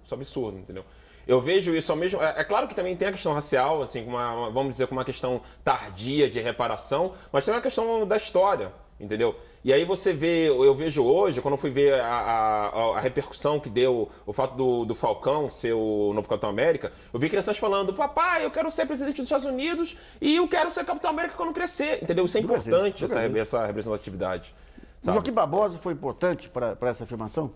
entendeu? Eu vejo isso ao mesmo... É claro que também tem a questão racial, assim, vamos dizer, com uma questão tardia de reparação, mas tem uma questão da história, entendeu? E aí eu vejo hoje, quando eu fui ver a repercussão que deu o fato do Falcão ser o novo Capitão América, eu vi crianças falando, papai, eu quero ser presidente dos Estados Unidos e eu quero ser Capitão América quando crescer, entendeu? Isso é importante, essa representatividade. O Joaquim Barbosa foi importante para essa afirmação?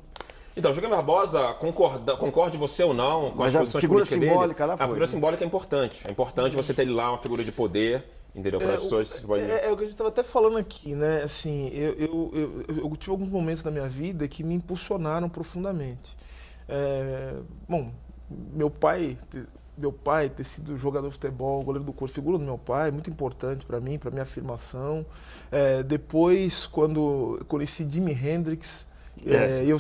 Então, Joaquim Barbosa, concorde você ou não com as posições políticas dele? A figura simbólica lá foi. A figura simbólica é importante. É importante você ter lá uma figura de poder, entendeu? Para as pessoas... É o que a gente estava até falando aqui, né? Assim, eu tive alguns momentos na minha vida que me impulsionaram profundamente. Bom, meu pai ter sido jogador de futebol, goleiro do Corinthians, figura do meu pai, muito importante para mim, para minha afirmação. Depois, quando eu conheci Jimi Hendrix, eu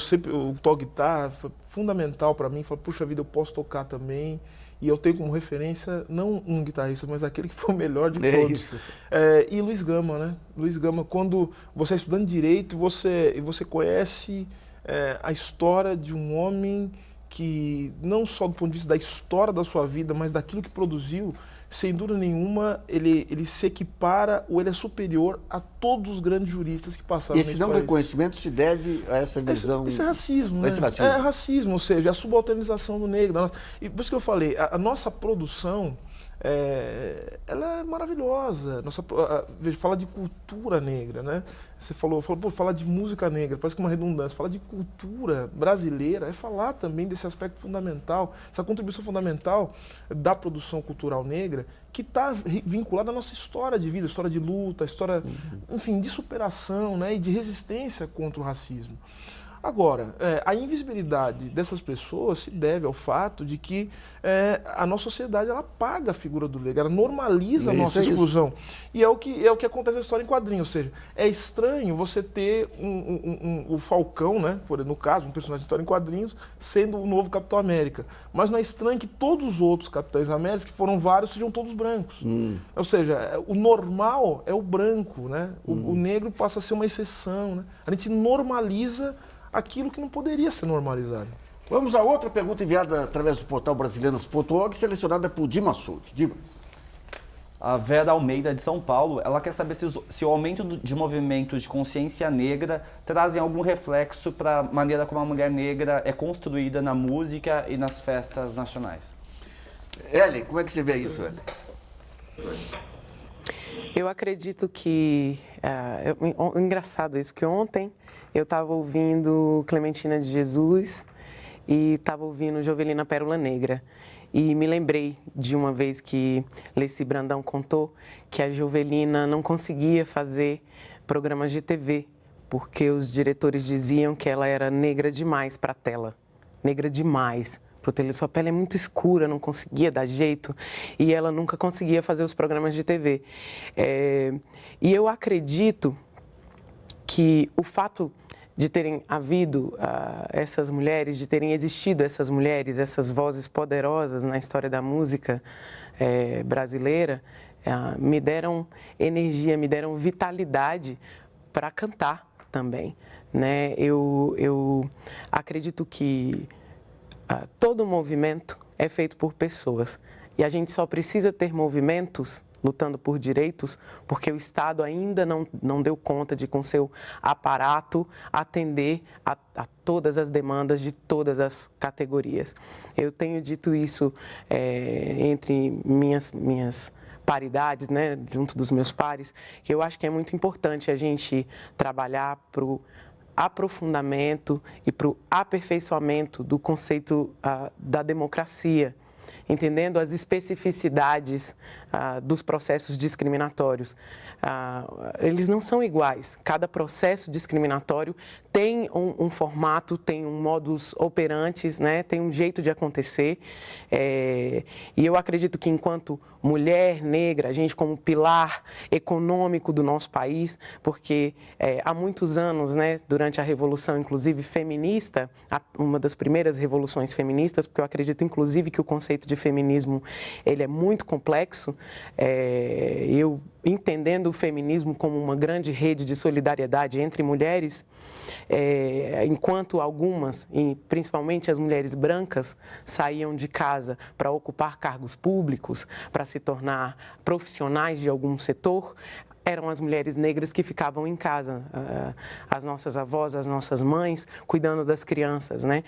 toco guitarra, foi fundamental para mim. Falei, puxa vida, eu posso tocar também. E eu tenho como referência, não um guitarrista, mas aquele que foi o melhor de todos. E Luiz Gama, né? Luiz Gama, quando você é estudante de Direito, você conhece a história de um homem que, não só do ponto de vista da história da sua vida, mas daquilo que produziu, sem dúvida nenhuma, ele se equipara ou ele é superior a todos os grandes juristas que passaram nesse país. Esse não reconhecimento se deve a essa visão... Isso é racismo, né? É racismo, ou seja, a subalternização do negro. E por isso que eu falei, a nossa produção, ela é maravilhosa. Fala de cultura negra, né? Você falou, fala de música negra, parece que é uma redundância. Fala de cultura brasileira, é falar também desse aspecto fundamental, essa contribuição fundamental da produção cultural negra, que está vinculada à nossa história de vida, história de luta, história, enfim, de superação, né? E de resistência contra o racismo. Agora, a invisibilidade dessas pessoas se deve ao fato de que a nossa sociedade ela paga a figura do negro, ela normaliza a nossa exclusão. E é o que acontece na história em quadrinhos, ou seja, é estranho você ter o Falcão, né, no caso, um personagem de história em quadrinhos, sendo o novo Capitão América. Mas não é estranho que todos os outros Capitães Américas, que foram vários, sejam todos brancos. Ou seja, o normal é o branco, né? O negro passa a ser uma exceção, né? A gente normaliza aquilo que não poderia ser normalizado. Vamos a outra pergunta enviada através do portal brasileiras.org, selecionada por Dimas Souza. Dimas. A Vera Almeida, de São Paulo, ela quer saber se o aumento de movimentos de consciência negra trazem algum reflexo para a maneira como a mulher negra é construída na música e nas festas nacionais. Ellen, como é que você vê isso, Ellen? Eu acredito que... engraçado isso, que ontem eu estava ouvindo Clementina de Jesus e estava ouvindo Jovelina Pérola Negra. E me lembrei de uma vez que Leci Brandão contou que a Jovelina não conseguia fazer programas de TV, porque os diretores diziam que ela era negra demais para a tela. Negra demais. Sua pele é muito escura, não conseguia dar jeito, e ela nunca conseguia fazer os programas de TV. E eu acredito que o fato de terem havido essas mulheres, de terem existido essas mulheres, essas vozes poderosas na história da música brasileira, me deram energia, me deram vitalidade para cantar também, né? Eu acredito que todo movimento é feito por pessoas e a gente só precisa ter movimentos lutando por direitos, porque o Estado ainda não deu conta de, com seu aparato, atender a todas as demandas de todas as categorias. Eu tenho dito isso entre minhas paridades, né, junto dos meus pares, que eu acho que é muito importante a gente trabalhar para o aprofundamento e para o aperfeiçoamento do conceito da democracia. entendendo as especificidades dos processos discriminatórios. Eles não são iguais. Cada processo discriminatório tem um formato, tem um modus operandi, né? Tem um jeito de acontecer. E eu acredito que enquanto mulher negra, a gente como pilar econômico do nosso país, porque há muitos anos, né, durante a Revolução, inclusive feminista, uma das primeiras revoluções feministas, porque eu acredito, inclusive, que o conceito de feminismo ele é muito complexo, eu entendendo o feminismo como uma grande rede de solidariedade entre mulheres, enquanto algumas, e principalmente as mulheres brancas, saíam de casa para ocupar cargos públicos, para se tornar profissionais de algum setor, eram as mulheres negras que ficavam em casa, as nossas avós, as nossas mães, cuidando das crianças, né?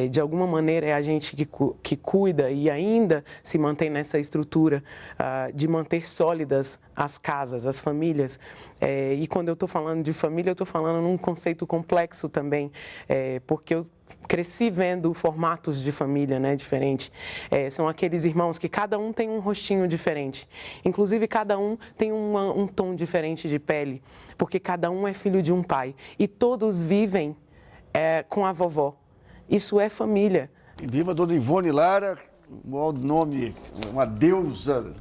De alguma maneira é a gente que cuida e ainda se mantém nessa estrutura de manter sólidas as casas, as famílias. E quando eu estou falando de família, eu estou falando num conceito complexo também, porque eu cresci vendo formatos de família, né, diferentes. São aqueles irmãos que cada um tem um rostinho diferente. Inclusive, cada um tem um tom diferente de pele, porque cada um é filho de um pai. E todos vivem com a vovó. Isso é família. E viva a Dona Ivone Lara, um nome, uma deusa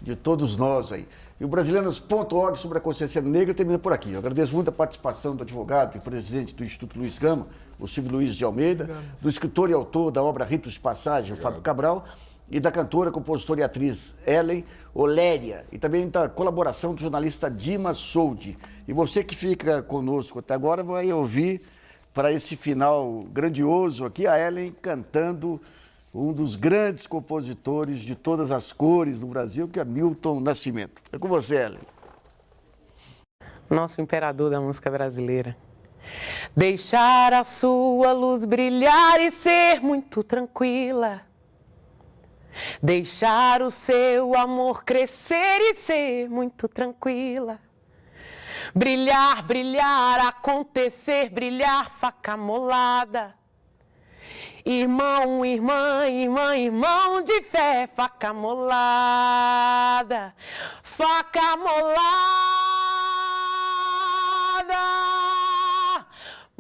de todos nós aí. E o Brasilianas.org sobre a consciência negra termina por aqui. Eu agradeço muito a participação do advogado e presidente do Instituto Luiz Gama, o Silvio Luiz de Almeida, do escritor e autor da obra Ritos de Passagem, o Fábio Cabral, e da cantora, compositora e atriz Ellen Oléria, e também da colaboração do jornalista Dima Soldi. E você que fica conosco até agora vai ouvir, para esse final grandioso aqui, a Ellen cantando um dos grandes compositores de todas as cores do Brasil, que é Milton Nascimento. É com você, Ellen. Nosso imperador da música brasileira. Deixar a sua luz brilhar e ser muito tranquila. Deixar o seu amor crescer e ser muito tranquila. Brilhar, brilhar, acontecer, brilhar, faca molada. Irmão, irmã, irmã, irmão de fé, faca molada. Faca molada.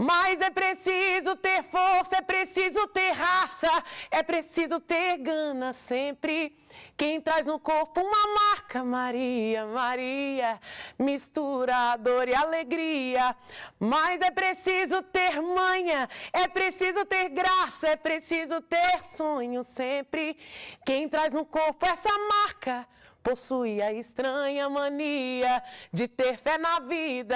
Mas é preciso ter força, é preciso ter raça, é preciso ter gana sempre. Quem traz no corpo uma marca, Maria, Maria, mistura dor e alegria. Mas é preciso ter manha, é preciso ter graça, é preciso ter sonho sempre. Quem traz no corpo essa marca possui a estranha mania de ter fé na vida.